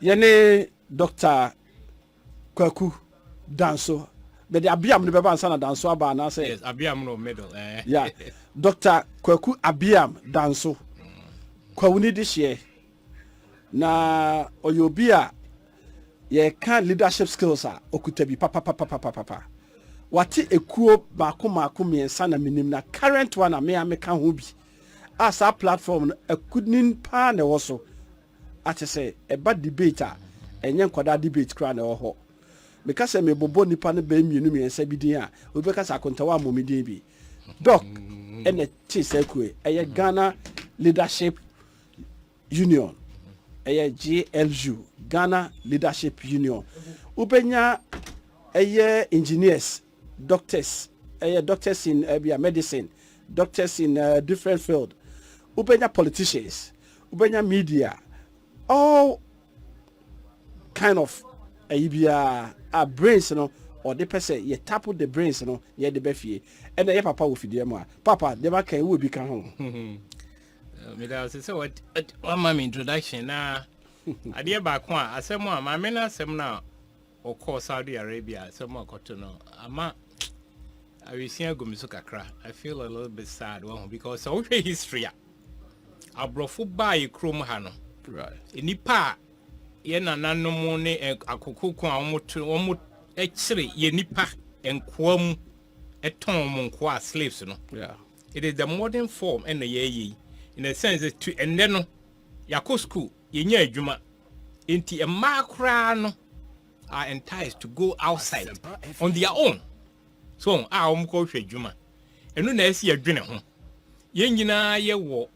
Yene Dr. Kwaku DANSO. But the ABIAM the beba ansana DANSO aba na say. Yes, ABIAM no middle. Yeah. Dr. Kwaku ABIAM DANSO. Kwawuni this year. Na oyobia ye kan leadership skills a okutabi papa. Wati ekuo baako miensa na minim na current one na me ameka ho bi. As a platform ekudnin pa na woso. Ate say a bad debate a enye nkwada debate kra na ho. Meka say me bobo nipa ne ba mienu miensa bi din a obeka sa akontawa momidin bi. Doc ene ti say kue eye Ghana Leadership Union. Eye GLU, Ghana Leadership Union. Ubenya eye engineers, doctors in medicine, doctors in different field. Ubenya politicians, ubenya media, all kind of brains, or the person ye tap with the brains, ye the befie, and the papa will feed them. Papa, the back will become home. So what my introduction now? Idea back one, I said more, my men are some now, or call Saudi Arabia, some more cotono. I will see a Gumisuka cry. I feel a little bit sad because of history. I brought food by a chrome hano. Right. In Nipa, Yena nano mone a cuckoo almost actually ye Nipa and quom a tom qua slaves. Yeah. It is the modern form and the ye. In a sense that to and then Yakosku, ye juma, into a macrano are enticed to go outside on their own. So, our coach juma, and no nurse ye dinner home. Yengina ye war,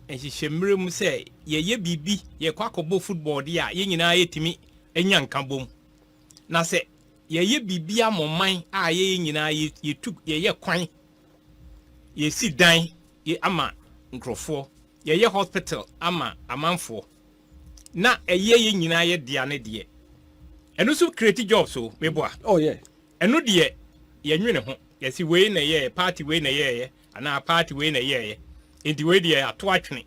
and she shemrum say, ye bibi, ye quackable football, dear, yengina ye to me, and young camboom. Now say, ye bibi am on mine, ye ye took ye quine. Ye see dying, ye ama. Nkrofo ye hospital ama amanfo na eye nyina ye dia ne de eno so create jobs so meboa. Oh yeah, eno de ye nwene ho ye si we na ye party we na ye ana party we na ye enti we de ato atwene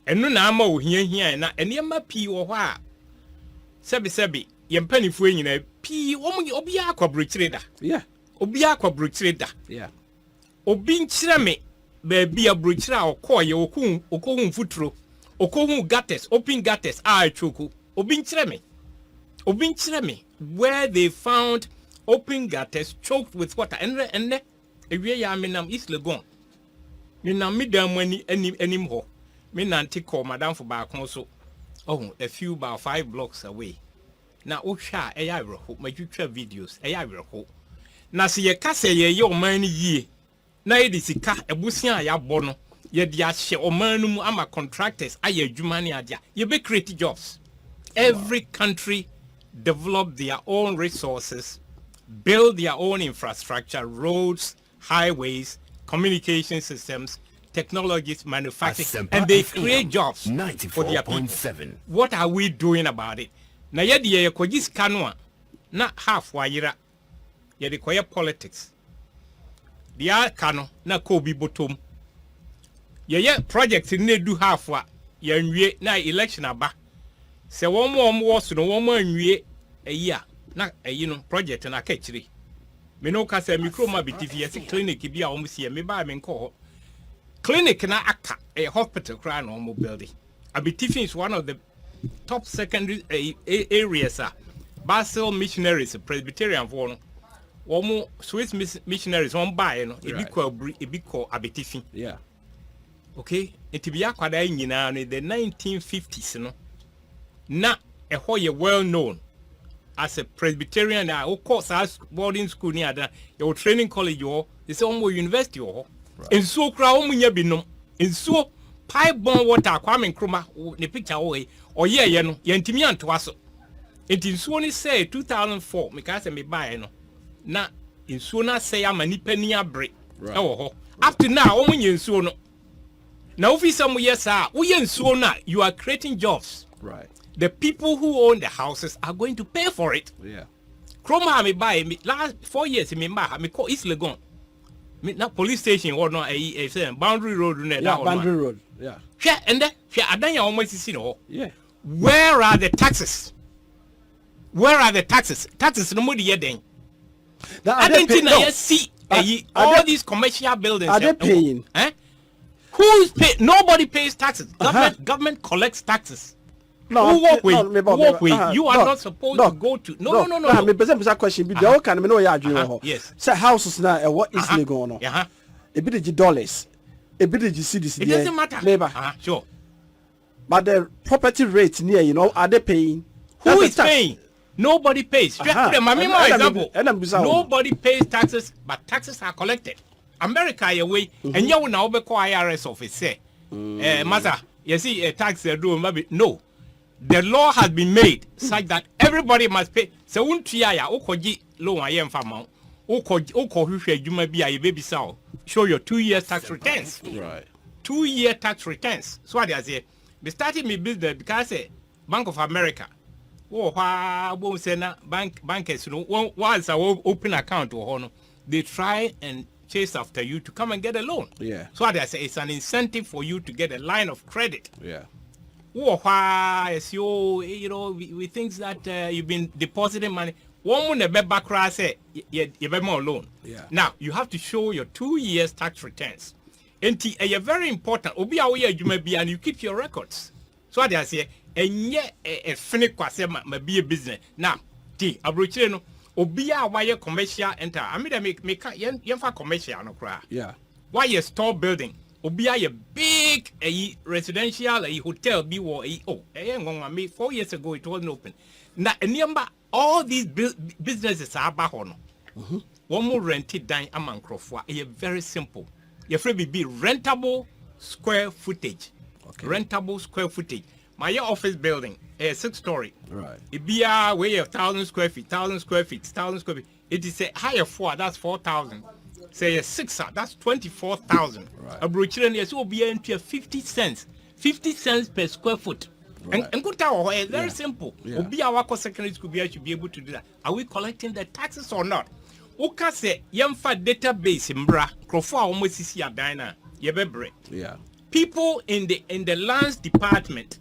eno na ama ohia na enema pii wo ho a sebi ye mpanifo nyina pii obi akwabrokire da. Yeah, obi akwabrokire da. Yeah, obi nkyere me baby Abrokyire okoye okohu futuro okohu gutters open gutters choku obi nkyere me where they found open gutters choked with water and ewie ya menam East Legon menam midam anim ho me nante call madam for back so a few about 5 blocks away na ohwa eya werho majutwa videos eya werho na se ye kase ye oman ni yie na ye disika ebusia ya bono ye dia hye omanu mu ama contractors aye adwuma ne adia ye be create jobs. Every country develop their own resources, build their own infrastructure, roads, highways, communication systems, technologies, manufacturing, and they create jobs for their people. What are we doing about it? Na ye dia ye kogis kanwa na half wa yira ye de koye politics. Dia kano na kobi botom ye project ne du half wa ye nwie na election aba se won wo so no won anwie eyi na eyi no project na ka kire me no ka se microma bitifi ye clinic bi a wo sie me ba me nko clinic na aka a hospital kra na wo building abitifi is one of the top secondary areas Basil missionaries Presbyterian for no Womo Swiss missionaries one buy no ebi ko abetifi. Yeah. Okay, etibia kwada nyina no the 1950s no na eho ye well known as a Presbyterian who course as boarding school ni ada your training college or they say omo university or in so kra omunya binom in so pipe born water Kwame Nkrumah ne picture o ye no ye ntimi anto aso enti so ni say 2004 me ka say me buy no na insuo na say ama nipa ni abre ewo ho up to now omunye insuo no na ofisa mu yesa wo ye insuo na you are creating jobs. Right. The people who own the houses are going to pay for it. Yeah. Kroma me buy me last 4 years me ma me call East Legon me na police station or no say boundary road na boundary road. Yeah. Hwe ende hwe adanya o masisi no. Yeah. Where are the taxes? Where are the taxes? Taxes no more the then. I didn't see all these commercial buildings. Are they paying? Who's paying? Nobody pays taxes. Government collects taxes. No, who walk with? You are no, not supposed no, to go to. No. Me present question. Be the can me know ya adwene. Yes. Say houses now. What is going on? A bit of dollars. A bit of cedis. It doesn't matter. Neighbor. Sure. But the property rate near, are they paying? Who is paying? Nobody pays. Example. Nobody pays taxes, but taxes are collected. America, way, and you now be IRS office say, Master, you see a tax do maybe no. The law has been made such that everybody must pay. So won't ya okoji low I am farmer. You may be a baby sow. Show your 2 years tax returns. Right. 2 year tax returns. So what I say, they started me business because Bank of America. Bankers, once I open account or they try and chase after you to come and get a loan. Yeah. So what I say, it's an incentive for you to get a line of credit. Yeah. We think that you've been depositing money. One when the back say you be more loan. Yeah. Now you have to show your 2 years tax returns. And you're very important. Obi away you may be and you keep your records. So what I say, and yet a finish might be a business. Now, Abrokyire no Obi away commercial enter. I mean make commercial no cry. Yeah. Why a store building? Obi a big residential hotel be war 4 years ago it wasn't open. Now remember all these businesses are back on. One more rented dine among Crawford. Very simple. Your free be rentable square footage. Okay. Rentable square footage. My office building, 6-story. Right. It be a way of 1,000 square feet, 1,000 square feet, 1,000 square feet. It is a higher 4, that's 4,000. Say a 6, that's 24,000. Right. Abrokyire yes will be into 50 cents. 50 cents per square foot. Right. And good tower, very simple. Yeah. Obi our secondary school should be able to do that. Are we collecting the taxes or not? Oka say yemfa database mbra crofo almost see a diner yebebre. Yeah. People in the lands department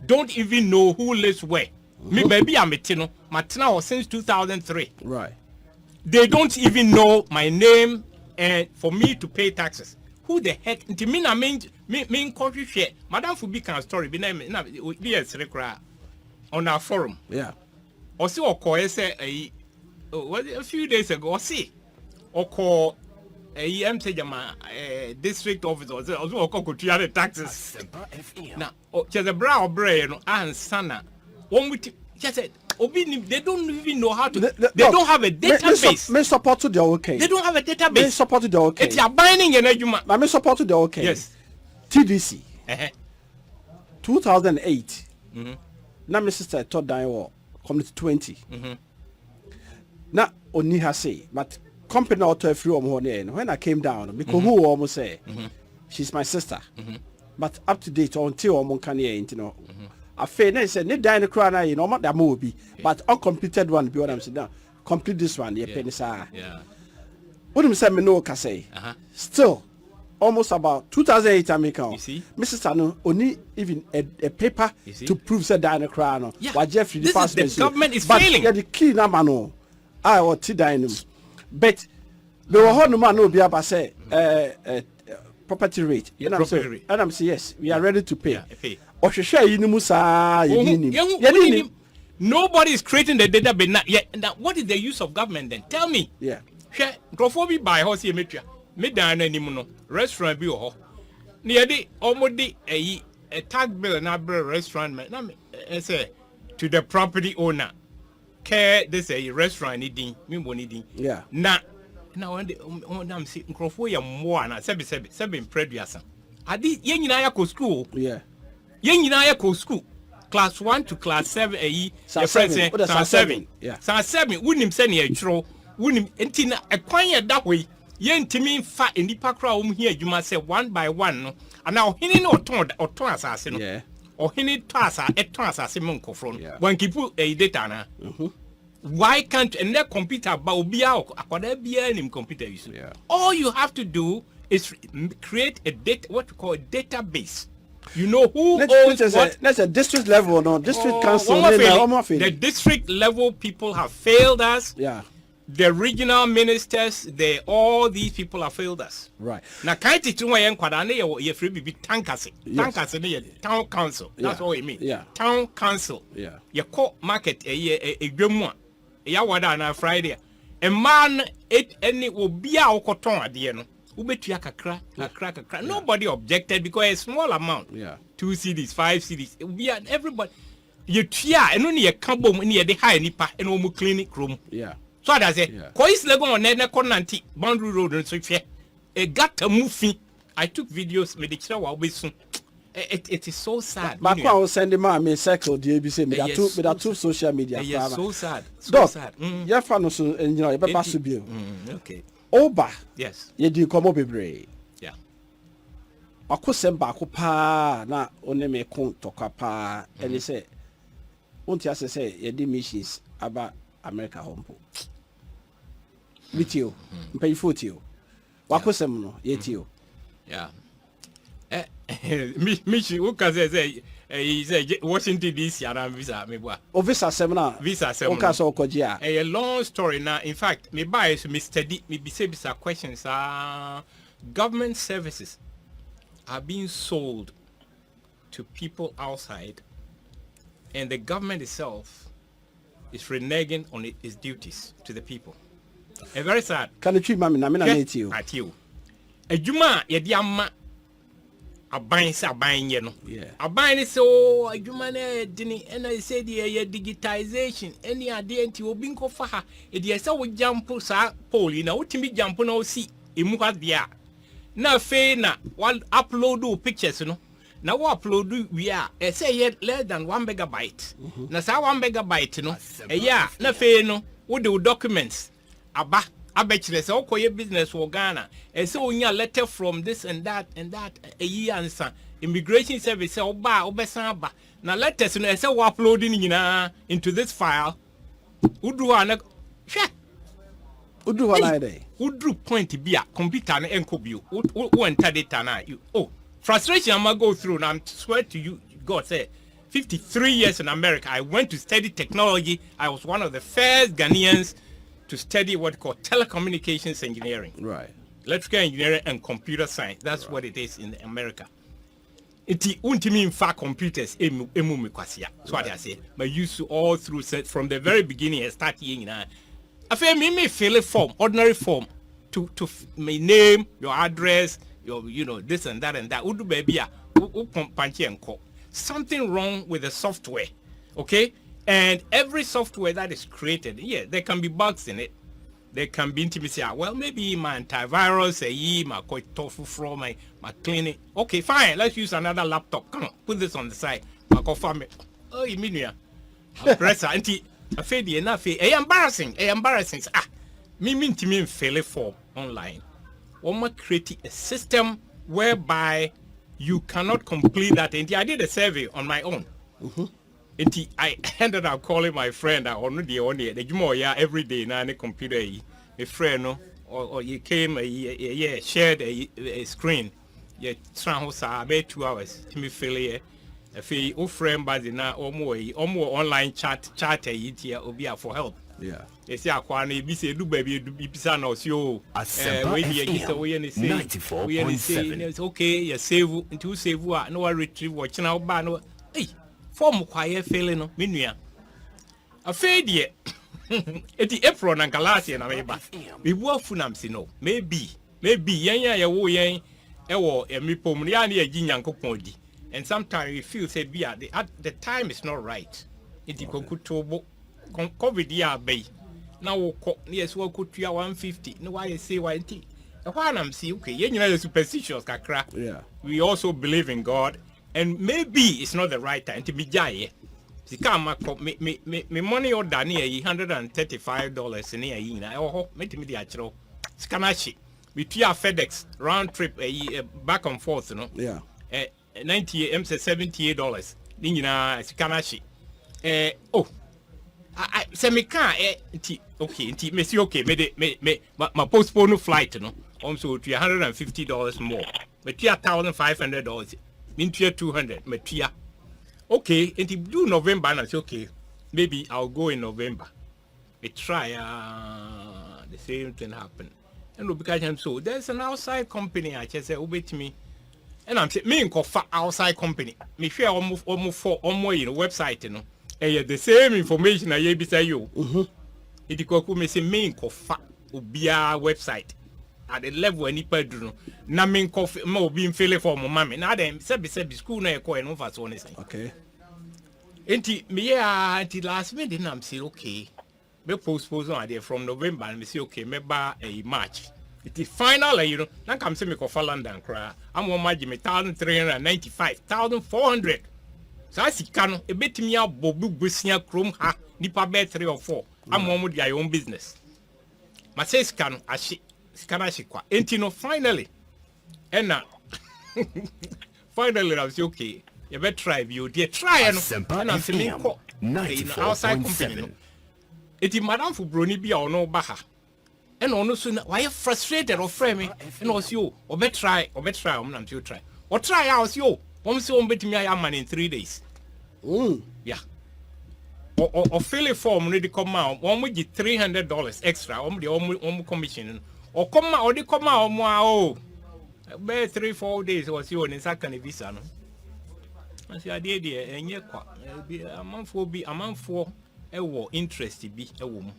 don't even know who lives where. Me baby I'm Matino since 2003. Right. They don't even know my name and for me to pay taxes. Who the heck? I mean country share. Madam Fubi can story be on our forum. Yeah. Or see or call say a few days ago or see or call a district officer also call the taxes. Now there's a brow brain and sana. One with just said they don't even know how to they don't have a database. Me support to the okay. They don't have a database. Me support to the okay. It's a binding in a me support to the okay. Yes. TDC. 2008. Now my sister thought dying war community 20. Now only has say but company auto free when I came down because who almost say she's my sister. But up to date until almost can you know. I fair said ne die the crown you know what that will be but uncompleted one be what I'm saying now complete this one yeah penny sir yeah what say me no can say still almost about 2008 I make you see Mrs. Sano only even a paper to prove said die the crown yeah Jeffrey the government is failing yeah the key number no I or T dine but the whole no man no be about say property rate and I'm saying yes we are ready to pay nobody is creating the database yet. Now, what is the use of government then? Tell me. Yeah. Grofo by horse here, me down any restaurant be or near the almost a tax bill and a restaurant. Say to the property owner, care this a restaurant needing me. Yeah. Now when I'm seeing Grofo ya more na seven previous. I did yen in school. Yeah. Yen in school. Class 1 to class 7 your friend say class 7 yeah class 7 wouldn't send you tro wouldn't entina a kwanya that way yen timi fa enipa kra here you must say one by one no and now hini no ton asase no yeah or hini to asase mon kofron when keep a data na why can't and that computer ba obia akwada bia nim computer use all you have to do is create a data what you call a database You know who owns what? That's a district level, no? District council. The district level people have failed us. Yeah. The regional ministers, all these people have failed us. Right. Now, can't it you free be tankers? Tankers town council. That's what it means. Yeah. Town council. Yeah. Your court market a grimoire. Wada na Friday. A man any will be our cotton at the end. Kakra. Nobody objected because a small amount. Yeah. 2 CDs, 5 CDs. We are everybody. You try and only a combo near the high nipa and almost clinic room. Yeah. So I say, Kois Lego on Nena Conanti, Boundary Road and so fair. A got a movie. I took videos, medical while we soon. It is so sad. But I was sending my circle, the ABC, with our two social media. Yes, so sad. So sad. Yeah, fan also, and you know, a pass to be. Okay. Oba. Yes. You do come up with yeah. I could send back pa na only me count to pa and they say, won't you say, you did missions about America home. With you, pay for you. Wakosem no, yet you. Yeah. Mission, who can say, Washington DC and visa, me boy. Oh, visa seminar. Visa seminar. Okay, so Kojia. A long story now. In fact, me buy Mr. D, me be say questions. Government services are being sold to people outside, and the government itself is reneging on its duties to the people. Very sad. Can you treat mammy? I'm at you. At you. A Juma, Yadiama. A buying, you know. Yeah. A buying so a Juma, and I said, yeah, digitization, any idea to your bingo for her. It is so jump, sir, Paul, you know, to me jump on see, Imukadia. Now, fair na, one upload pictures, you know. Now, upload we are, say yet less than 1 megabyte. Now, say 1 megabyte, you know. Yeah, na fair no, what do documents? I bet you say, okay, your business for Ghana. And so when you letter from this and that, a year answer. Immigration service say, Oba. Now letters, you know, say, we're uploading into this file. Udu one day. Udu point to be a computer and encode who enter data now. Oh, frustration I'm going to go through. Now, I swear to you, God said, 53 years in America, I went to study technology. I was one of the first Ghanaians to study what called telecommunications engineering. Right. Electrical engineering and computer science. That's what it is in America. It won't mean far computers. That's what I say. But used to all through from the very beginning I start hearing I feel me fill a form, ordinary form, to my name, your address, your this and that and that. Udu baby punch and call. Something wrong with the software. Okay? And every software that is created, there can be bugs in it. There can be intimacy. Well, maybe my antivirus, my tofu from my cleaning. Okay, fine. Let's use another laptop. Come on, put this on the side. My coffee. Oh, you mean ya? Press anti. I feel enough. Embarrassing. Me fail form online. One create a system whereby you cannot complete that. And I did a survey on my own. I ended up calling my friend on the every day now on the computer. A friend or you came shared a screen. You about 2 hours to me failure. If you friend by the now or more online chat here will be for help. Yeah. They say Aquani be say do baby do be pisa no so Asempa94.7FM. it's okay, you save into save no retrieve watch now ba no. Hey. Form quiet failing no minua a fade eti April and Galatia na meba we wo funam si no maybe yen ya wo yen e wo emipom ya na agi nyankopon di and sometimes we feel say bia the time is not right eti kokutobo covid ya bay na wo ko yes wo kotua 150 no why say why enti e kwa nam si okay yen nyina superstitious kakra. Yeah, we also believe in God. And maybe it's not the right time to be jay. Me money order near $135 in a year. Oh, me the actual Scanachi. We try FedEx round trip back and forth, you know. Yeah. $78. Nina Scanachi. Oh, I say me can't. Okay, me see okay. Me my postpone flight, you know. Also to $150 more. But $1,500. Mintua 200, Matia. Okay, and if do November, and I say, okay, maybe I'll go in November. We try, the same thing happen. And because I'm so, there's an outside company, I just say, obey to me. And I'm saying, me and outside company. Me share almost more, you know, website, you know. And the same information I be say you. It could me say, me and Ubia website. At the level any pedro na me coffee mo be feeling for my mommy na dem say school na e ko no fa so say okay enti me ya enti last minute na am say okay me postpone on there from November and me say okay me ba March it is final you know na come say me ko for London cry am one margin me 1395 1400 so I see can e betimi abobu busia krom ha nipa be 3 or 4 am one with your own business my says can ashi Skanashikwa. Entino finally. And finally I was okay. You better try you dear try and I'm saying outside company. It is madam for Bruni be or no baha. And also why you frustrated or framing and also you or better try I'm you try. Or try out you. Once you bet me I am man in 3 days. Yeah. Or fill a form ready come out. One will get $300 extra on the commission. Or come out, or they come out, wow. About 3-4 days was you in second visa. No, I say I did and yet, a month for a war interest to be a woman.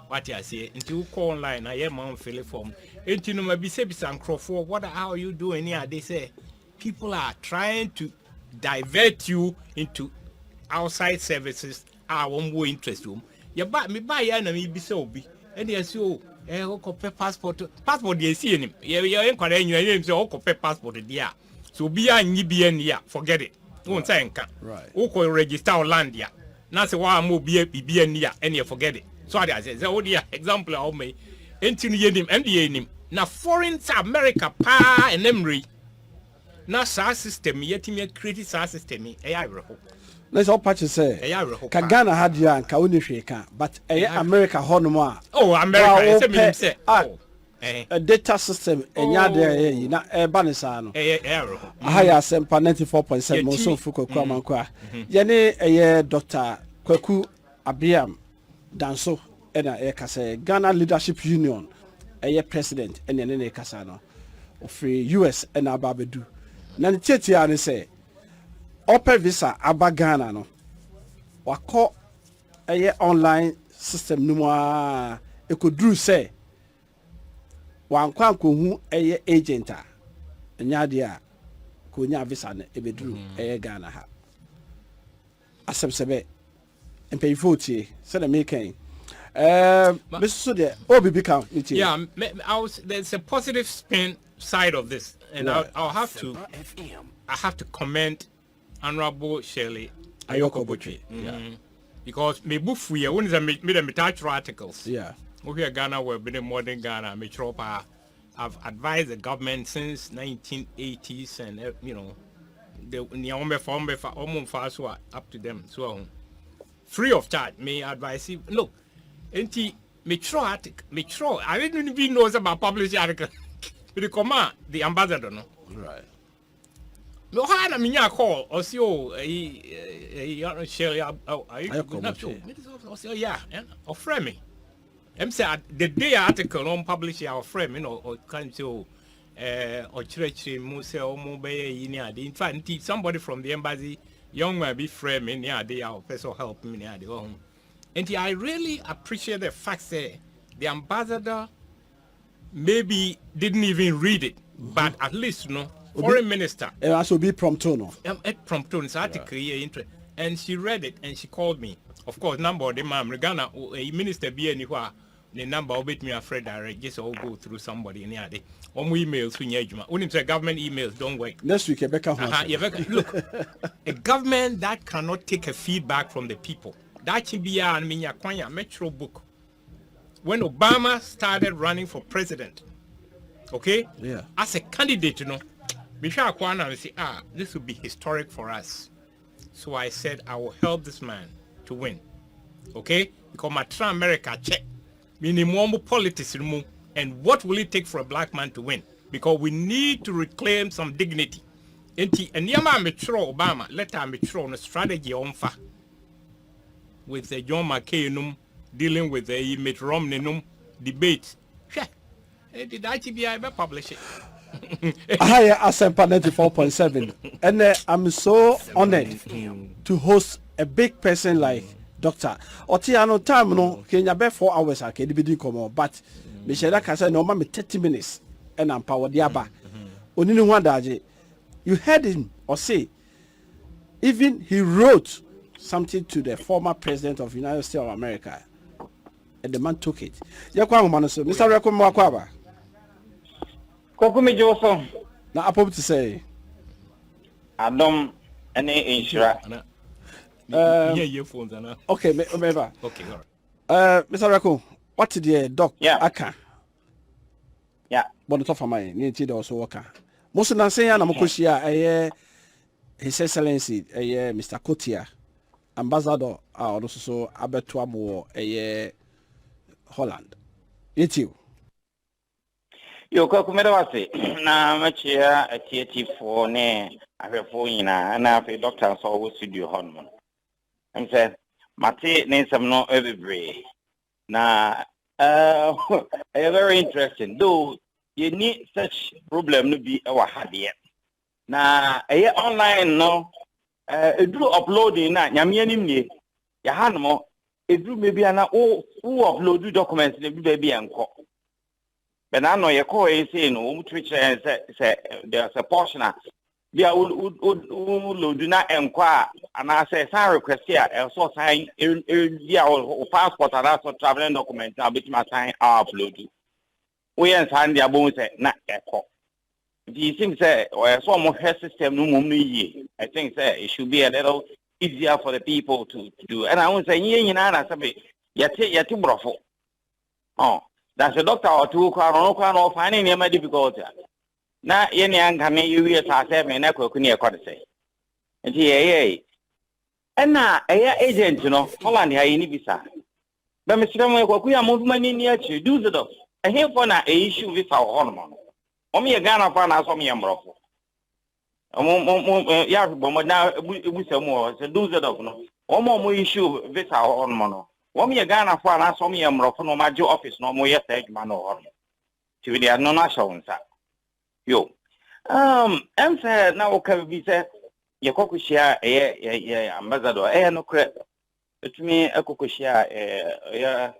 What I say, until call online, I am on fill a form. Until no, maybe say, some Crawford, what are you doing here? They say people are trying to divert you into outside services. I won't go interest you. You buy me buy enemy be so be, and yes, you. Passport they see him. You ain't got any passport there. So be a NBN, forget it. Won't say right. Oko register land ya. Now say why mo be BN and you forget it. So I say, oh dear, example of me. Ain't him and him. Now foreign America pa and Emery. Now SAR system yet me create SAR system. Let's all patch say Ghana had you and Kauni Sheka, but America Honoma. Oh, America say a data system and yard na Banisano. I Asempa 94.7 Moso Fuko Kwamankwa. Yene Dr. Kwaku ABIAM DANSO and a Ghana Leadership Union, a president and an Casano of free US and Ababedu. Nanitian say. Open visa aba Ghana no wako eye online system no a ekoduru say wankwa ankohu eye agent a nya de a ko nya visa na ebeduru eye Ghana ha asebsebe empayfo tie say na mekan so there obibi kan tie yeah there's a positive spin side of this and I'll have to comment Honorable Shirley Ayoko-Botwe. Because me book we when is a made a articles. Yeah. We here Ghana we've been in modern Ghana, I've advised the government since 1980s and you know the Nyombe for almost fast up to them. So free of charge, may advise you look anti metro article I didn't even know about published article. The command, the ambassador, no? Right. No, I had a call or see, Shirley, yeah, or framing. I'm saying the day article on publish our framing or kind of or church Museo Mobile, in fact, somebody from the embassy, young man be framing, yeah, they are person help me near the home. And I really appreciate the fact that the ambassador maybe didn't even read it, but at least, you know. Foreign minister. It also be prompto. Prompto. So I had to create interest. And she read it and she called me. Of course, number of the ma'am, Regana, a minister be anywhere. The number of it me afraid direct. Just all go through somebody in here. On emails, when say government emails don't work. Next week, Rebecca. Look, a government that cannot take a feedback from the people. That should be a Metro book. When Obama started running for president, okay? Yeah. As a candidate, you know. Before I say, this will be historic for us. So I said, I will help this man to win. Okay? Because my America check. Minimum politics, and what will it take for a black man to win? Because we need to reclaim some dignity. enti eniyama metro Obama letter metro no strategy onfa with John McCain dealing with the Mitt Romney debate. Did I publish it? Hi, Asempa94.7, and I'm so honored to host a big person like Doctor. Otiano time no Kenya be 4 hours I can be come but Michelle Kasa no me 30 minutes and I'm power diaba. Only one daje. You heard him or say even he wrote something to the former president of the United States of America and the man took it. Yakwa manoso Mr. Rekom Wakwaba. Kwaku Mejoso. Now I'm to say Adam any insura. Earphones okay, remember. Okay, all right. Mr. Rekom, what did the doc aka? Yeah. But the top of my near to also worker. Most of them say I'm a His Excellency Mr. Kotia, Ambassador also Abertuamo Holland. It's you. Yo Kwaku Medawase na machia a TT4 ne afefoyina na afi doctor so wo studio honmon. I'm say mate ne some no every na very interesting though you need such problem no be our hardie. Na online no edru uploading na nyame anim nie ya hanmo edru maybe ana o upload documents ne bi baby enko but I know you call say no Twitch and say there's a portion they load na enko and I say sign request here so sign passport and also traveling document now bit my sign upload we and sign their bones na enko. The thing say or some more health system no more I think say it should be a little easier for the people to do. And I won't say na sabi yati brofo. Oh, that's a doctor or two no finding any difficulty. Na yeni anga me you we ta say me na Kwaku ne ekọ say. Nti and na agent no Holland ha ni bisa. Ba me sire mo Kwaku ya movement ni achi do the dog. A here for na issue visa hormone. Omi Ghana fa na so me mbrofo. Ya bo na ebusa mu se do the dog no. Omo issue visa hormone no. Omi Ghana fa na so me mbrofo no ma jo office no mo ye say adwuma no hormone. Ti we dey no na show nsa. Yo. Em say na o ka bi say ye kokushia ambassador no kre. Etumi ekokushia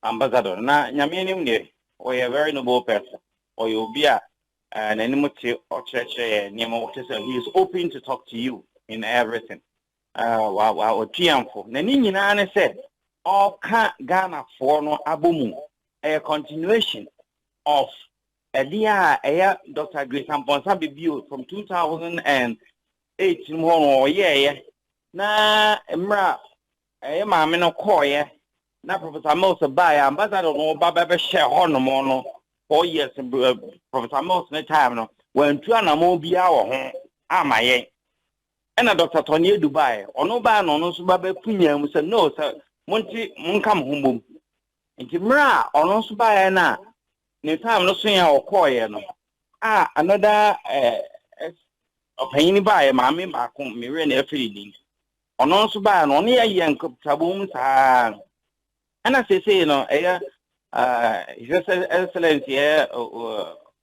ambassador na nyame nim ne o ye very noble person. Or you'll be an animal or church he is open to talk to you in everything. Wow, triumph. Nani said, all can't Ghana for no abumu, a continuation of a dear Dr. Grace Amponsa Bibu from 2008 or na emra mammy no koye, na Professor Mosa by ambassador no Baba share hormono. 4 years Professor Moss time no when two na mo bia wo ho amaye na Dr. Tony Dubai ono ba no so ba punya mu se no sir monti munkam humbum nti mra ono so ba na ne time no so ya okoye no another opinion ba ma me ba ko me re na afiri ono so ba no ne ye nkabtabum sa ana say no His Excellency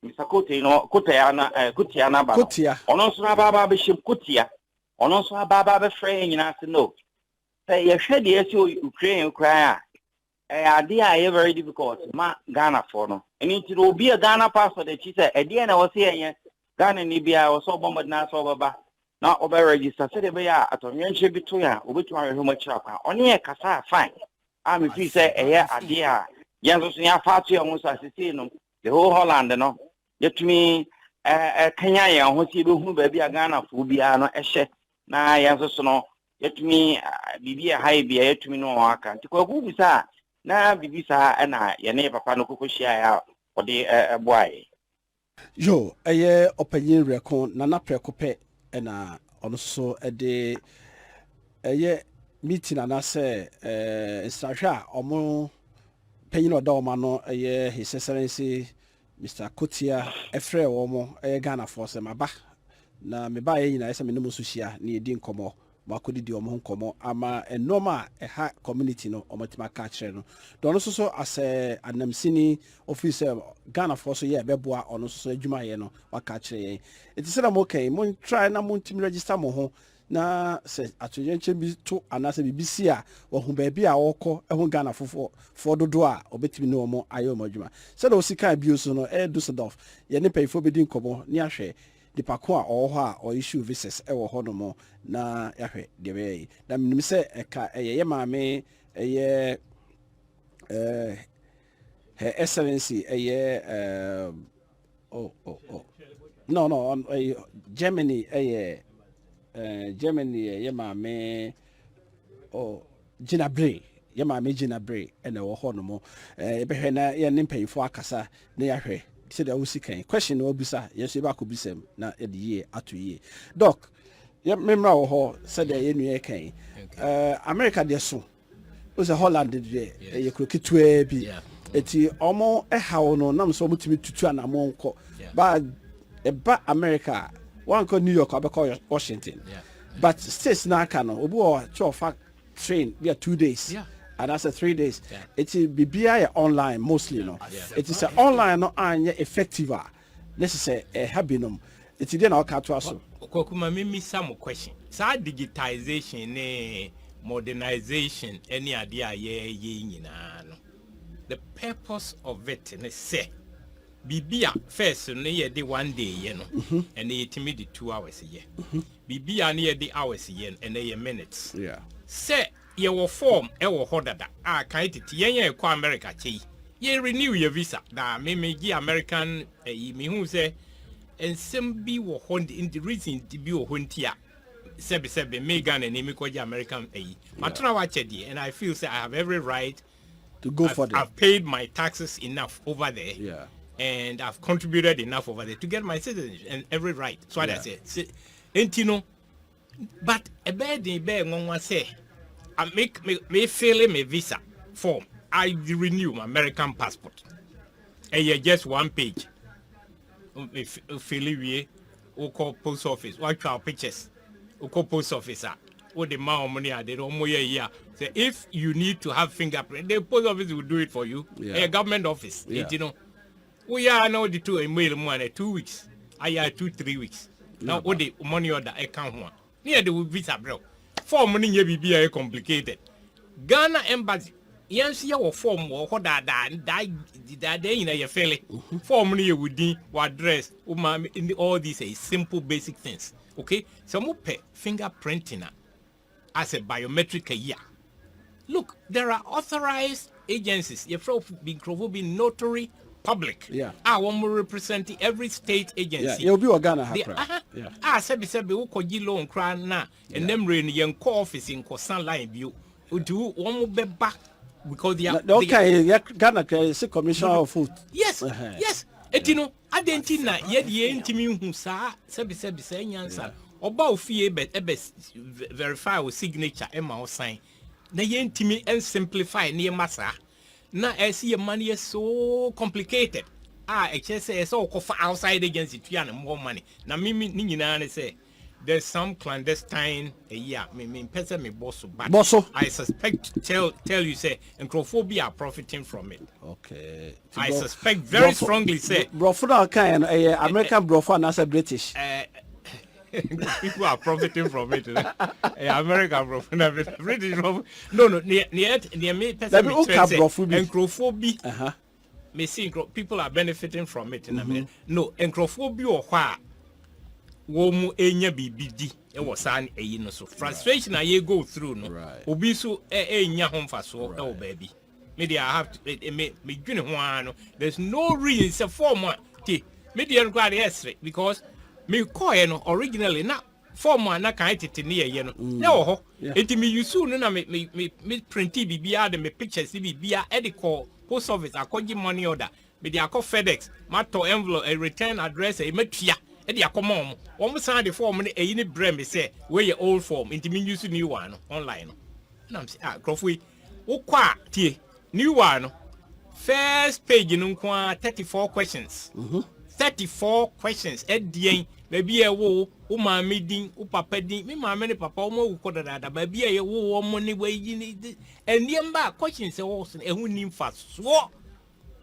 Mr. Kutiana ba. Ono so baba bishop Kutia. Ono so baba be free nyina se no. Say ye hwede esi Ukraine cry ade a very difficult ma Ghana for no. Eni ti obi a Ghana passport e chi say ade na wo se yen Ghana ni bia wo so bomb na so baba. Na obe register say de be ya atonwenche bi to ya obetu ahwe ma kira kwa. Oni e kasa fine. Am fi say ade a Yanzo ya fatu ya musa sisi no the whole Holland no yetumi Kenya ya ho si be hu ba bia Ghana fu bia no ehye na yanzo so no yetumi bibia hai bia yetumi no aka nti Kwaku bisa na bibisa na ye ne papa no kokohia ya ode boae yo opanyin rekon na na prekope na ono so de meeting na say insahwa omo penyin odawma no His Excellency Mr. Kotia efre womo Ghana force maba na me ba ye nyina ese me no so hia na yedi nkomo makodi di omo nkomo ama enoma eha community no omotima ka kire no don so as anamsini officer Ghana for so ye beboa ono so adwuma ye no waka kire ye it is na mo kan mo try na mo ntimi register mo ho na se atoyenche bi to anase bibisi a wo hu ba bi a wokọ ehun Ghana for dodo a obetimi no mo ayo mo adwuma se na osika bi so no Dusseldorf ye ne payfo bedi nkomo ni ahwe the pakwa or issue visas ewo honomo na yahwe de be na minim se eka ye maame her excellency no Germany Germany ye maame Gina Bray ye maame Gina Bray ene wo honomo ebehwe na ye ne mpanyfo akasa na yahwe said I was question no bisa yes ba ko bisem na e de ye ato ye doc ye memra wo ho said ye nu kan America de so was a Holland de ye kroketua bi eti omo hawo no nam so mutimi tutu anamo nko ba America one ko New York abeko Washington but states na aka no obi o chofa train be 2 days and that's 3 days. It's BBI online mostly, no. It is online no anye effective. Necessary a habinum. It's then our catwaso. Kokuma mimi some question. Sa digitization ne modernization any idea ye no. The purpose of it say Bibia first no ye de 1 day ye no and ye timid 2 hours ye. Bibia near the hours ye and ye minutes. Yeah. Say ye wo form e wo hodada kan titi ye kwa America chei ye renew your visa da me gi American me hu say ensem bi wo hond in the reason to be wo hontia sebe me Ghana na me ko gi American matuna wa chedi and I feel say I have every right to go for them. I've paid my taxes enough over there and I've contributed enough over there to get my citizenship and every right so I say entino but a bad day be ngonwa say I me fill my visa form. I renew my American passport. And you just 1 page. Fill it we call post office. Watch our pictures. We call post officer. What the amount of money are they don't more year. So if you need to have fingerprint, the post office will do it for you. A government office. You know. We are now the 2 email money 2 weeks. I are 2-3 weeks. Now what the money order account one. Near the visa bro. Form money ye be complicated. Ghana embassy, yes, your form or what that day in a fairly form money you would need address in all these simple basic things. Okay, some pay fingerprinting as a biometric year. Look, there are authorized agencies. You've been notary public. I want to represent every state agency. You'll be Ghana. Sabi uko jilo nkra na and them rain yen ko office in ko sunlight view. Do one more back because they are Ghana is commissioner of food. Yes. Etino adentina ye de ntimi hu sa sabi say nyansa oba ofie be verify with signature e ma o sign na ye ntimi and simplify na masa na see your money is so complicated. Say so for outside agency to earn more money. Now me say there's some clandestine me person me boss I suspect tell you say Nkomo are profiting from it. Okay. I suspect very strongly say Brofuna kind American Brofuna as a British. People are profiting from it. American Brofuna British no near me person me Nkomo me see people are benefiting from it. No, Nkomo or wha womu enya bibidi e wasan no so frustration I go through no obi so enya homfa so baby maybe I have to me dwene ho no there's no reason it's a form me dey require yes because me call no originally na form na kan tete ne ye no na wo ho enti me use no na me print bibia de me pictures bibia e de call post office akogi money order me dey call FedEx mato envelope a return address e matua e dey akomom wo san the form ne e ni brem me say we your old form enti me use new one online no na me say crofui wo kwa tie new one first page no kwa 34 questions 34 questions e dey maybe e wo o maame din o papa din me maame ne papa o mo wo kodada ba bia ye wo mo ne wa yi ni eniem ba question say wo so ehun nim fa so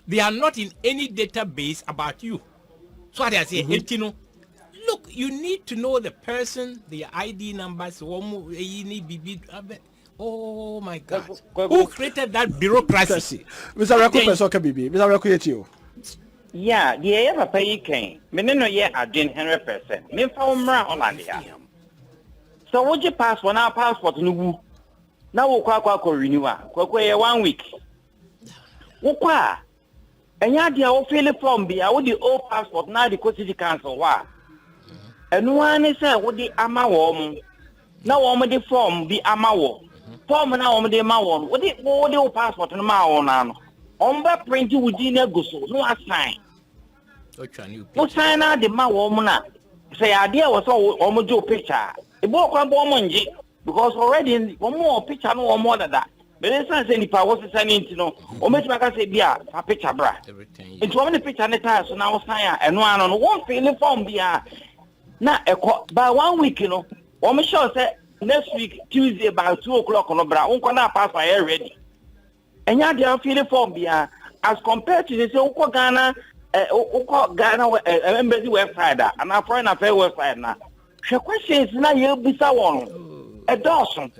they are not in any database about you so they say etino look you need to know the person the ID numbers wo mo yi ni bibi oh my god who created that bureaucracy Mr. Rako person ka bibi Mr. Rako yetio. Yeah, the ever pay came. Me no yet I didn't 100%. Me found Holland here. So would you pass one our passport no? Now we kwa renewal. Kwa 1 week. Ukwa. Enya dia o fill form bi a wo the old passport now the city council wa. Enu one say wo the ama wo mu. Na wo mo the form bi ama wo. Form na wo mo the ma wo. Wo the passport no ma wo na no. Omba print within a go so no assign. No sign out the ma woman. Say idea was all omojo picture. The book on Bomonji because already one more picture no more than that. But it's not any power was signing to know. Or make I say be a picture bra. It's one picture on the time so now sign and one on one feeling form be a now by 1 week you know. One sure say next week Tuesday about 2 o'clock on the bra. Uncle pass my hair ready. And you have feeling form as compared to the Ghana embassy website and our foreign affairs website now. The question is now you be someone a dozen.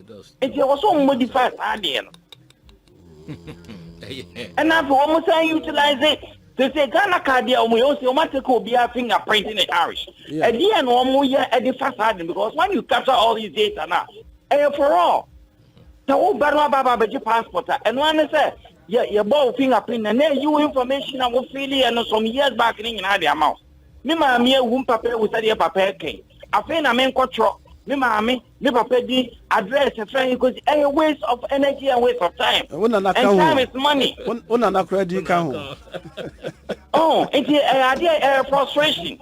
It was so modified idea. And I've almost utilize it to say Ghana card we also automatically be a fingerprint in the Irish. At the end at the facade because when you capture all these data now, for all. So baba passport and one say yeah ball fingerprint and then you information I will feel and some years back in the amount. Me ma me wum papa we say papa ken. Afen na men control. Me ma me papa di address a friend because a waste of energy and waste of time. And time is money. Una na credit kan ho. Oh, it's frustration.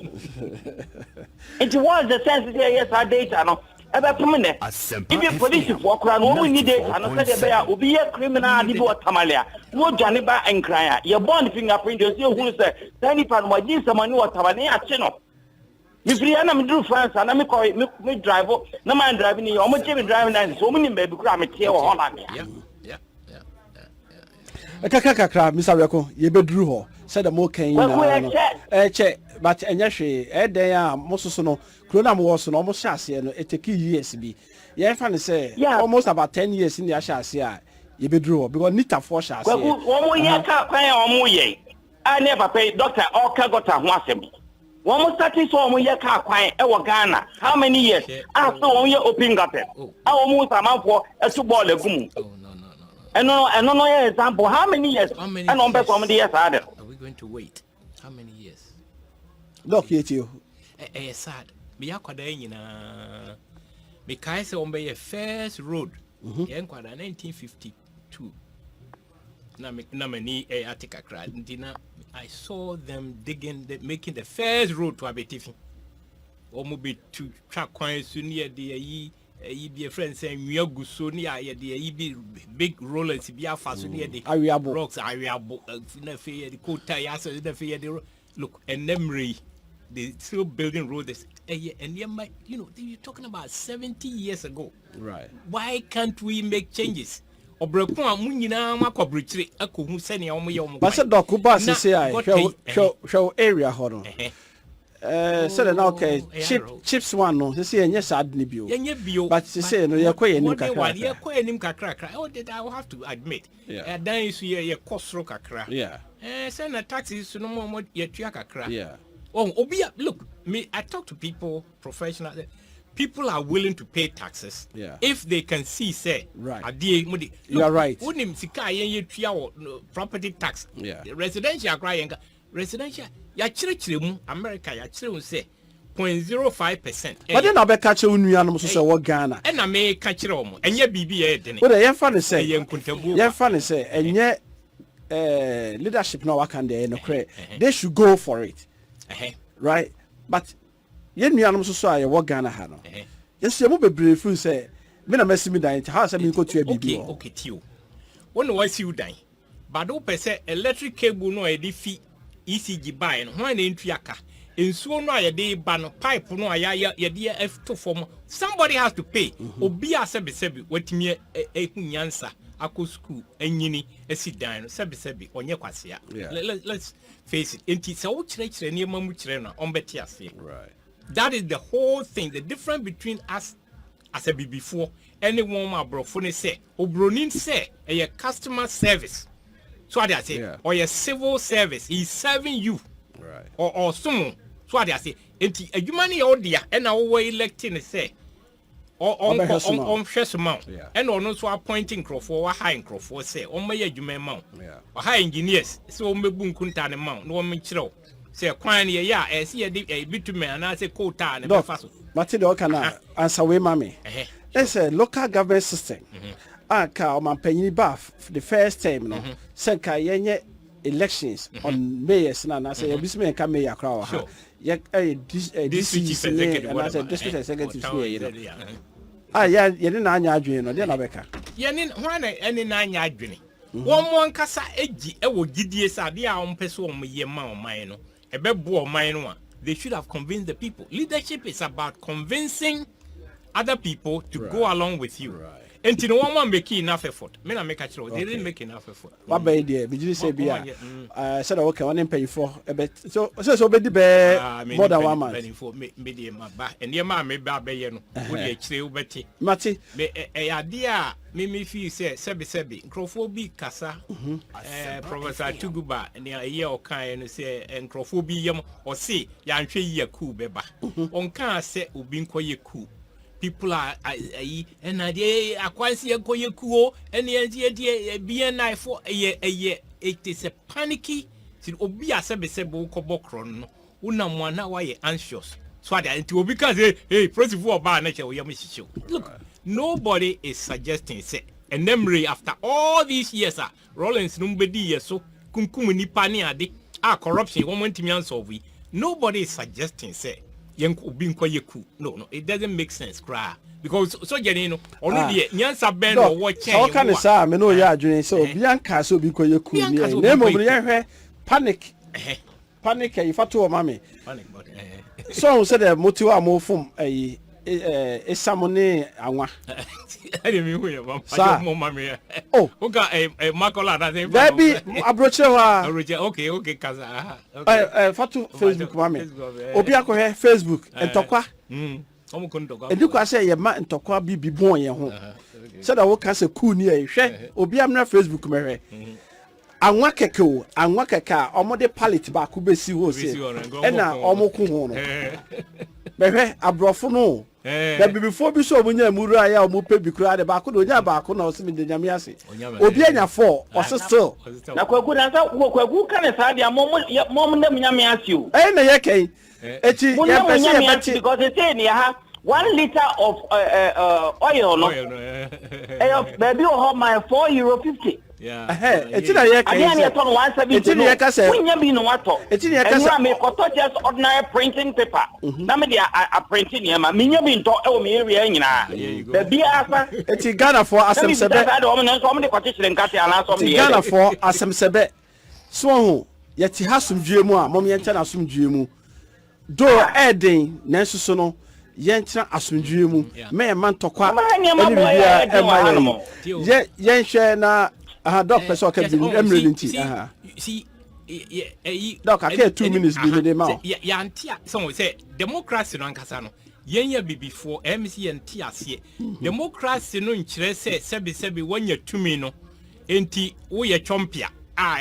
It was the sense yes our data no. If you police walk around, what we need and I said there will be a criminal people Tamalia. No Janiba and Cryer. Your bond fingerprint is you who say, Danny Pan, why did someone know Tamania channel? If you are do France and I'm calling me driver, no man driving you, almost driving and so many baby cram here or Holland. Yeah. Kakakra, Mr. Rako, you be drew ho. Said the more can you check, but and yes, they are most so no. Cronam was almost chassis and it take years be. Yeah, funny say, almost about 10 years in the chassis. You be drew because Nita for chassis. One more year can't pay or more ye. I never paid Dr. Oka got a once. One more 30 so more year can't quiet our Ghana. How many years? After 1 year open got it. I almost a month for a 2 ball of boom. And no example. How many years? And on back from the years are we going to wait? How many years? Look at you. Sad. Me akwada nyina me kai se on be first road yen kwada 1952 na mani article cry ndina I saw them digging making the first road to Abetifi omo be to track kwan so near the yi be friend say nwa guso ni ya de yi be big rollers be afa so near the rocks ariabo na fe the kota ya so the fe the look and memory they still building roads and you know you're talking about 70 years ago, right? Why can't we make changes? Obrekun amunyina makobrichire akohu sene omo ye omo. But said doc bus say show area hono. Said now okay chips one no say enye sad ni bio. But say no ye koye nim kakra. Ye koye nim kakra. Oh that I will have to admit. Dan isu ye kosro kakra. Yeah. Say na taxes no more ye tua kakra. Yeah. Oh, Obia, look, I talk to people, professionals. People are willing to pay taxes if they can see, say, right. You are right. Property tax. Yeah. Residential crying. Residential, America, say 0.05%. But then I be catch you nuanom so say what Ghana. And I may catch you and ye BBA. But you funny say, you funny say, and yet leadership no work and they should go for it. Right, but yen nuanom so so aye wo Ghana ha no yes you be brave fu say me na mesi me dan how say me go to bibi okay tio won wa si udan but do pese electric cable no e di fi ECG buy no ho na ntu aka nsuo no ayede ba no pipe no aya yede to form somebody has to pay obi asebesebi watimi ehunyansa akọ school enyini esidan no sebesebi onye kwasea let's face it enti se wo kire ne mamu kire na onbeti ase right. That is the whole thing. The difference between us as a before anyone my brofone say obronin say a customer service. So what I say or a civil service. He's serving you. Right. Or someone. So what I say enti adwumani odia and our electing say on first amount and on also appointing Crawford or high Crawford say on my adwuma or high engineers so me bunkunta ne mount no me chiro. Say kwan ya see a bitumen and I say quota and faso. Matilda kana answer we mami. It's a local government system. Aka o man penny bath the first time no. Senka yenye elections on mayors na say bisme ka mayor crowd ha. District and I said district executive here. Ye na anya adwene no de na beka. Ye ni hwan na na anya adwene. One more kasa eji ewo gidie sa de a ompese o ye ma o man no. They should have convinced the people. Leadership is about convincing other people to go along with you. Right. And no one make enough effort. Me na make a choice. They didn't make enough effort. What by there? Did you say be said okay, one pay for a bit. So be the more than 1 month. Paying for me my back. And your man may be no. Would you chill betty? Mati, a idea me feel say sebi Crawford kasa Professor Tuguba near a year or kind say and Crawford or say yan ye cool beba. On can say ubinko ye cool. People are and I quite see a koyekuo and the BNI for a year. It is a panicky. See, Obia Sebesebo Kobokron, Unamwana, why anxious. So I to because hey, President for bar nature, we are missing. Look, nobody is suggesting, say, and memory after all these years, Rollins Numbedi, so Kumkumuni Paniadi, corruption, one to me answer we. Nobody is suggesting, say. No, it doesn't make sense, cry. Because so Janino, only the Nyansa Ben or what change. How can I know ya doing so? Bianca so be you cool. Name of the panic. Panic, if I told mammy. Panic, so said the motiva more from a samone. I didn't mean mammy. Oh, who got a Macola? Baby, Abrokyire. Okay, Kaza. Fatu Facebook, mammy. Obiako Facebook and Tokwa. And you can say your man and Tokwa be born your home. Said I work as a cool near share. Obiam na Facebook, Mary. Anwakeko, Anwakaka, Omode Pallet back who be see who say, and now Omokuno. Bebe, Abrofono. That before be so when you Muraya or Mupe be cried about Kudo no Sim de Yamiasi. Obiana 4 or still. Now, who can I say a moment Yamias you? And the Yake, because they say, 1 liter of oil, no, baby, or my €4.50. Yeah, it's in a year. I didn't turn 170. When you be no what? It's in a make just ordinary printing paper. Namely, I printing him. I mean, you been to me, the beer. It's in Ghana for Asempa. I don't know how many quotations and Ghana for Asempa. So, yet he has some GMO, Mommy and Tana some GMO. Do adding Nansusono. Yentra asumdwemu me man tokwa yen hwe na doc person ka bi emre nti see doc I get 2 minutes bi de ma ya ntia so say democracy no ankasa no yenya bi before MC ntia ase democracy no nkire say sebi wanya tumi no enti wo ye chompia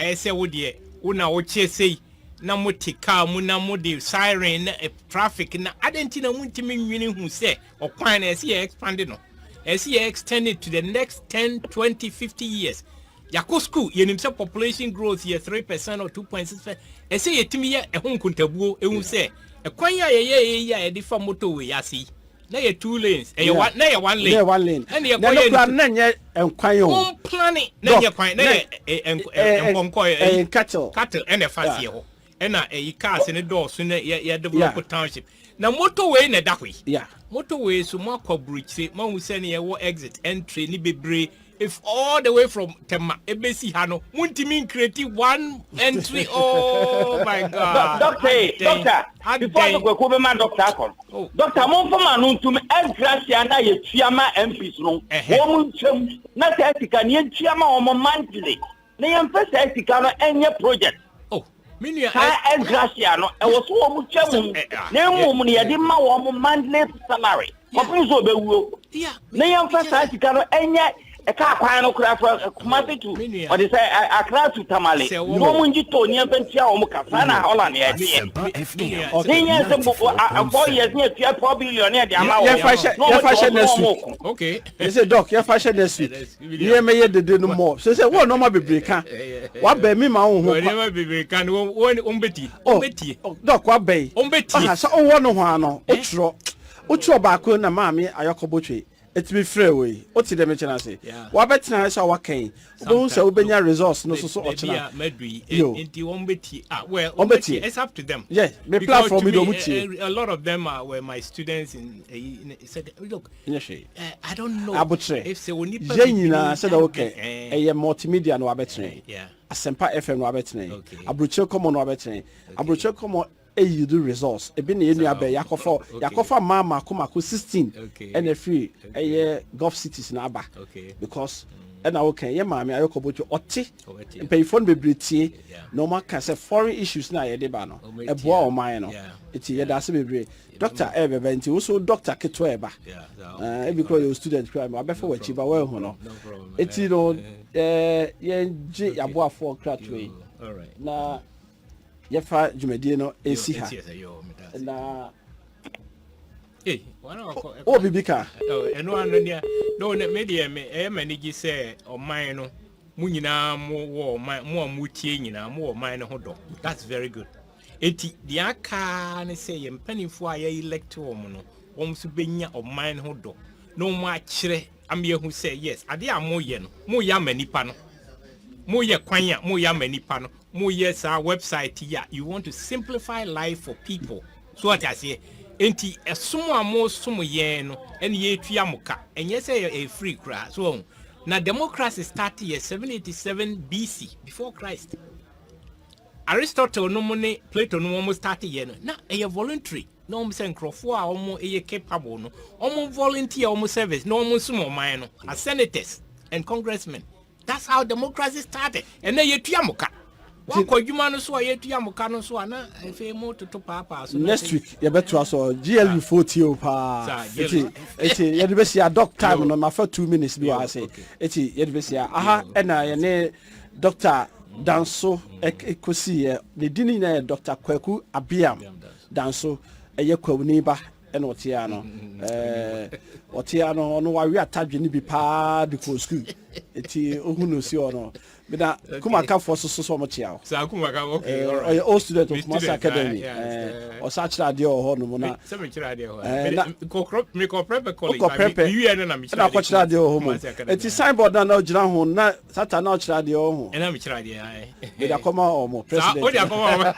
ese wo de una wo chesei na motika mu na mode siren na traffic na adentina muntimi nwini hu se okwan na ese expand no ese extend it to the next 10 20 50 years yako school yenim se population growth ye 3% or 2.6 ese yetimi ye ehunkuntabuo ehu se ekwan ya ye difa motorway yasi na ye 2 lanes e one na ye 1 lane na 1 lane and ye plan na nye enkwan yo planning na ye kwan na ye cattle and the fast ye ho ena cars in door so na ye develop township na motorway na da hwe motorway so mo akwa bridge ma hu se na ye wo exit entry ni bebre if all the way from Tema Ebesi Hano, Muntimin creative one entry. Oh my God. Doctor, before you go over my doctor, Doctor Monfama to me as Graciana, ye Chiama MPs room, woman chum, not ethical, near Chiama or monthly. Name first ethical and your project. Oh, Minia as Graciano, I was woman chum, no woman, I didn't my woman monthly salary. Yeah, name first ethical and yet. A car final craft commanded to what is a class to Tamale. Woman, you told me Pentia or Mocasana, Holland, okay. They said, Doc, your fashion this week. You may yet do no more. So, what no more be breaker? What bay me, my own, never be breaker, one umbeti. Oh, Doc, what bay? Umbeti, so one, Utro back on a mammy, Ayakobuchi. It's be free way. What's the mention say? What better nice our cane? Don't say open your resource, no so maybe into Ombeti. Well, Ombeti, it's up to them. Yes, the platform a lot of them were my students in said, look, I don't know. If they will need Jenina said, okay, a multimedia no abetre. Yeah. Asempa94.7FM no abetre. Abrokyire Nkomo no abetre. Abrokyire Nkomo you do resource e be na enu abe yakofa mama komako 16 and free Gulf cities na aba because and I okay ye mama ayokobocho ote pay phone bebree normal can say foreign issues na ye de ba no e boa o man no eti ye da se bebree doctor ebe nti wo so doctor keto eba e be call your student crime abefo wachi ba we ho no eti no ye nje yaboafo kratwe all right na yefa jumedie no esi ha na o bibika eno anu nia no media me manage say o man no mu nyina mo amutie nyina mo o man no hodo that's very good enti dia ka ne say ye mpanifo a ye elect wo no won so benya o man hodo no mo akire am ye hu say yes ade a mo ye no mo ya manipa no mo ye kwan a mo ya manipa no mo yes our website here you want to simplify life for people so what I say enti esumo amo sumo ye no ene ye twa moka enye say a free cra so na democracy started year 787 BC before Christ. Aristotle no money Plato no almost started year no na a voluntary no mo say nkrofo a omo e capable no omo volunteer omo service no omo sumo man no as senators and congressmen. That's how democracy started and then ye twa moka next week you better so GLU 40 pa eti you be see doc time no ma for 2 minutes bi wa say eti you be see aha na ye ne Dr. DANSO ekosi ne dini na Dr. Kwaku ABIAM DANSO eye kwawuni ba e no tia no no wa wi atadwe ni bi pa de ko school eti ohunu si ono bida kuma ka for so mo tia sa kuma ka okay all right all student of Master Academy o sa chira de o ho no mo na se me chira de ho me ko prep college you na me chira na ko chira de o ho mo eti signboard na na gira ho na sata na o chira de o ho na me chira de ai bida koma o mo president o dia koma